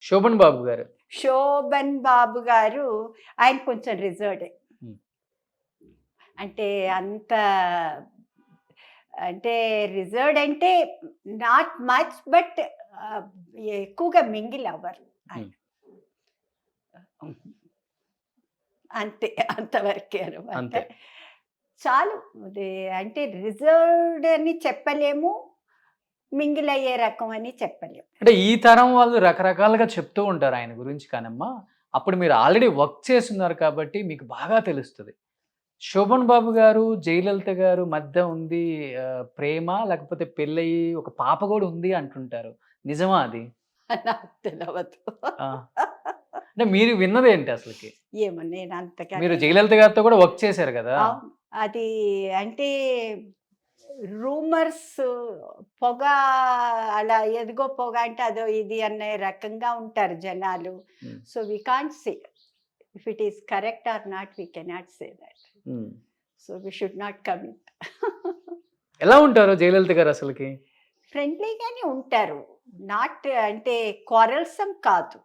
శోభన్ బాబు గారు. శోభన్ బాబు గారు ఆయన కొంచెం రిజర్వ్డే. Hmm. అంటే అంత అంటే రిజర్వ్డ్ అంటే నాట్ మచ్ బట్ ఎక్కువగా మింగిల్ అవ్వరు ఆయన. అంతే, అంతవరకే అనమాట. అంతే. చాలు. అంటే రిజర్వ్డ్ అని చెప్పలేము, మింగిల్ అయ్యే రకం అని చెప్పలేము. అంటే ఈ తరం వాళ్ళు రకరకాలుగా చెప్తూ ఉంటారు ఆయన గురించి కానమ్మా. అప్పుడు మీరు ఆల్రెడీ వర్క్ చేస్తున్నారు కాబట్టి మీకు బాగా తెలుస్తుంది. శోభన్ బాబు గారు, జయలలిత గారు మధ్య ఉంది ప్రేమ, లేకపోతే పెళ్ళయి ఒక పాప కూడా ఉంది అంటుంటారు. నిజమా అది? నాకు తెలియదు. అంటే మీరు విన్నది ఏంటి అసలుకి? ఏమో నేను అంతగా. మీరు జయలలిత గారితో కూడా వర్క్ చేశారు కదా. అది అంటే రూమర్స్, పొగ, అలా ఎదిగో పొగ అంటే అదో ఇది అనే రకంగా ఉంటారు జనాలు. So we can't say if it is correct or not, we cannot say that. So we should not commit. ఎలా ఉంటారు జయలలిత గారు అసలుకి? ఫ్రెండ్లీగానే ఉంటారు. నాట్ అంటే క్వారల్సమ్ కాదు,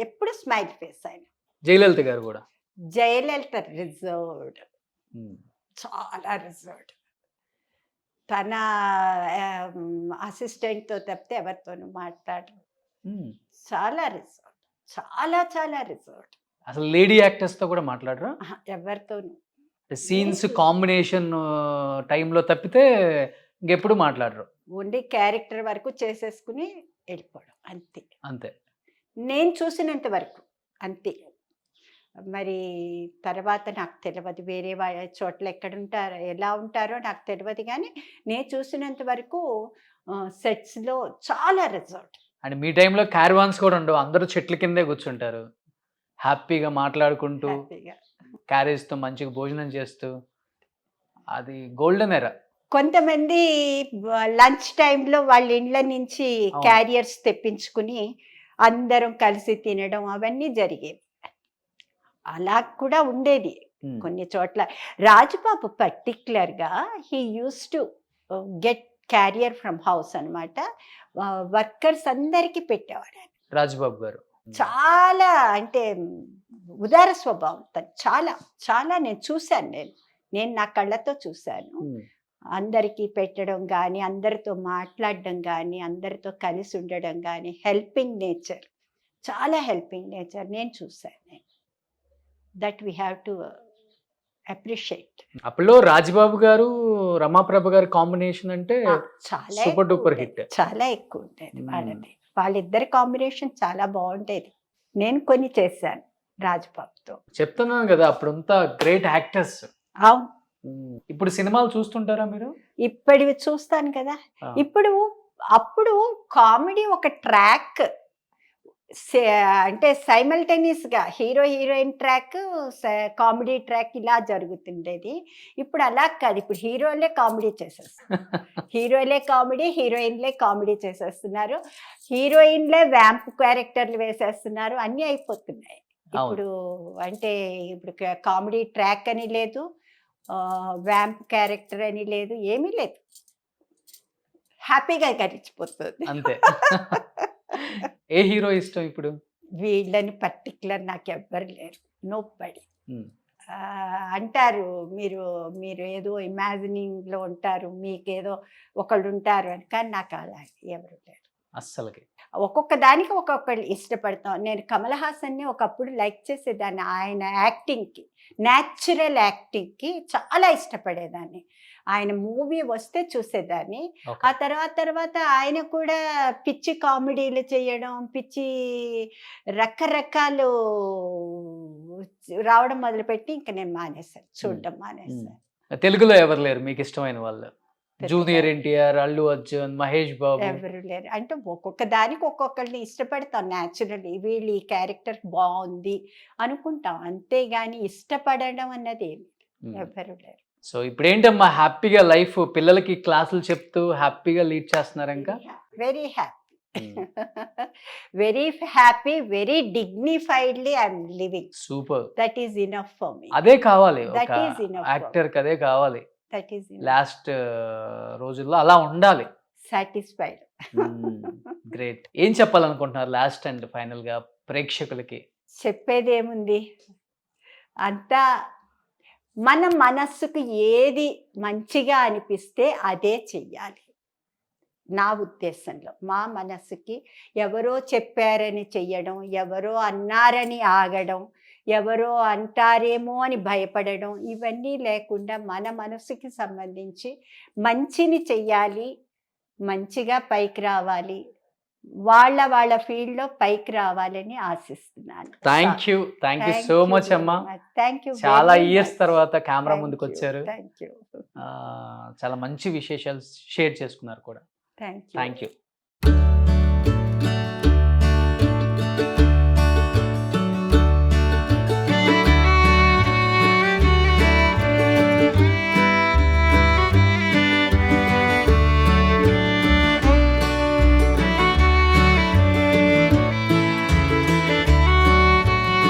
ఎప్పుడు స్మైల్ ఫేస్ ఆయన. జయలలిత గారు కూడా. జయలలిత రిజర్వ్డ్, చాలా రిజర్వ్డ్. తన అసిస్టెంట్తో తప్పితే ఎవరితోనూ మాట్లాడరు. చాలా రిజర్వ్డ్, చాలా రిజర్వ్డ్. అసలు లేడీ యాక్టర్స్ తో కూడా మాట్లాడరా? ఎవరితోనూ. సీన్స్ కాంబినేషన్ టైంలో తప్పితే ఇంకెప్పుడు మాట్లాడరు. ఓన్లీ క్యారెక్టర్ వరకు చేసేసుకుని వెళ్ళిపోవడం అంతే. అంతే నేను చూసినంత వరకు అంతే. మరి తర్వాత నాకు తెలియదు, వేరే చోట్ల ఎక్కడుంటారో ఎలా ఉంటారో నాకు తెలియదు, కానీ నేను చూసినంత వరకు సెట్స్లో చాలా రిజర్వ్డ్. అండ్ మీ టైంలో క్యారవాన్స్ కూడా ఉండవు, అందరూ చెట్ల కిందే కూర్చుంటారు హ్యాపీగా మాట్లాడుకుంటూ, క్యారేజ్తో మంచిగా భోజనం చేస్తూ. అది గోల్డెన్ ఎరా. కొంతమంది లంచ్ టైంలో వాళ్ళ ఇండ్ల నుంచి క్యారియర్స్ తెప్పించుకుని అందరం కలిసి తినడం అవన్నీ జరిగేవి. అలా కూడా ఉండేది కొన్ని చోట్ల. రాజబాబు పర్టిక్యులర్గా he use to get carrier from house అనమాట. వర్కర్స్ అందరికీ పెట్టేవాడు ఆయన. రాజబాబు గారు చాలా అంటే ఉదార స్వభావం తను. చాలా నేను చూశాను, నేను నా కళ్ళతో చూశాను. అందరికీ పెట్టడం కానీ, అందరితో మాట్లాడడం కానీ, అందరితో కలిసి ఉండడం కానీ, హెల్పింగ్ నేచర్, చాలా హెల్పింగ్ నేచర్ నేను చూశాను. That we have to appreciate. అప్పుడు రాజబాబు గారు రమాప్రభ గారి కాంబినేషన్ అంటే చాలా సూపర్ డూపర్ హిట్, చాలా ఎక్కువ ఉండేది వాళ్ళది. వాళ్ళిద్దరి కాంబినేషన్ చాలా బాగుండేది. నేను కొన్ని చేశాను రాజబాబుతో. చెప్తున్నాను కదా, అప్పుడంతా గ్రేట్ యాక్టర్స్. అవును. ఇప్పుడు సినిమాలు చూస్తుంటారా మీరు? ఇప్పటివి చూస్తాను కదా. అప్పుడు కామెడీ ఒక ట్రాక్, అంటే సైమల్టేనియస్గా hero heroine track, comedy track ఇలా జరుగుతుండేది. ఇప్పుడు అలా కాదు, ఇప్పుడు హీరోలే కామెడీ చేసేస్తున్నారు. హీరోలే కామెడీ, హీరోయిన్లే కామెడీ చేసేస్తున్నారు, హీరోయిన్లే వ్యాంప్ క్యారెక్టర్లు వేసేస్తున్నారు, అన్నీ అయిపోతున్నాయి ఇప్పుడు. అంటే ఇప్పుడు కామెడీ ట్రాక్ అని లేదు, వ్యాంప్ క్యారెక్టర్ అని లేదు, ఏమీ లేదు, హ్యాపీగా గడిచిపోతుంది అంతే. ఏ హీరో ఇష్టం ఇప్పుడు? వీళ్ళని పర్టికులర్ నాకు ఎవ్వరు లేరు, నోబడీ. అంటారు మీరు ఏదో ఇమాజినింగ్లో ఉంటారు, మీకేదో ఒకళ్ళు ఉంటారు అని, కానీ నాకు అలా ఎవరు లేరు అస్సలకి. ఒక్కొక్క దానికి ఒక్కొక్కళ్ళు ఇష్టపడతాం. నేను కమల్ హాసన్ని ఒకప్పుడు లైక్ చేసేదాన్ని, ఆయన యాక్టింగ్కి, న్యాచురల్ యాక్టింగ్కి చాలా ఇష్టపడేదాన్ని. ఆయన మూవీ వస్తే చూసేదాన్ని. ఆ తర్వాత ఆయన కూడా పిచ్చి కామెడీలు చేయడం, పిచ్చి రకరకాలు రావడం మొదలుపెట్టి ఇంకా నేను మానేశాను, చూడడం మానేశాను. తెలుగులో ఎవరు లేరు మీకు ఇష్టమైన వాళ్ళు? జూనియర్ ఎన్టీఆర్, అల్లు అర్జున్, మహేష్ బాబు ఎవరు లేరు. అంటే ఒక్కొక్క దానికి ఒక్కొక్కరిని ఇష్టపడతాం న్యాచురల్లీ, వీళ్ళు ఈ క్యారెక్టర్ బాగుంది అనుకుంటాం, అంతేగాని ఇష్టపడడం అన్నది ఎవరు లేరు. సో ఇప్పుడు ఏంటమ్మా, హ్యాపీగా లైఫ్, పిల్లలకి క్లాసులు చెప్తూ హ్యాపీగా లీడ్ చేస్తున్నారు ఇంకా? Very happy, very happy, very dignifiedly I'm living. Super. That is enough for me. అదే కావాలి దట్ ఈస్ ఇనఫ్. యాక్టర్ కి అదే కావాలి. దట్ ఈస్ లాస్ట్ రోజుల్లో అలా ఉండాలి, సాటిస్ఫైడ్. గ్రేట్. ఏం చెప్పాలనుకుంటున్నారు లాస్ట్ అండ్ ఫైనల్ గా ప్రేక్షకులకి? చెప్పేదేముంది, అంతా మన మనస్సుకు ఏది మంచిగా అనిపిస్తే అదే చెయ్యాలి. నా ఉద్దేశంలో మా మనస్సుకి ఎవరో చెప్పారని చెయ్యడం, ఎవరో అన్నారని ఆగడం, ఎవరో అంటారేమో అని భయపడడం, ఇవన్నీ లేకుండా మన మనసుకి సంబంధించి మంచిని చెయ్యాలి, మంచిగా పైకి రావాలి, వాళ్ళ ఫీల్డ్లో పైకి రావాలని ఆశిస్తున్నాను. థ్యాంక్ యూ సో మచ్ అమ్మా. Thank you. చాలా ఇయర్స్ తర్వాత కెమెరా ముందుకు వచ్చారు. Thank you. చాలా మంచి విశేషాలు షేర్ చేసుకున్నారు కూడా. Thank you. Thank you.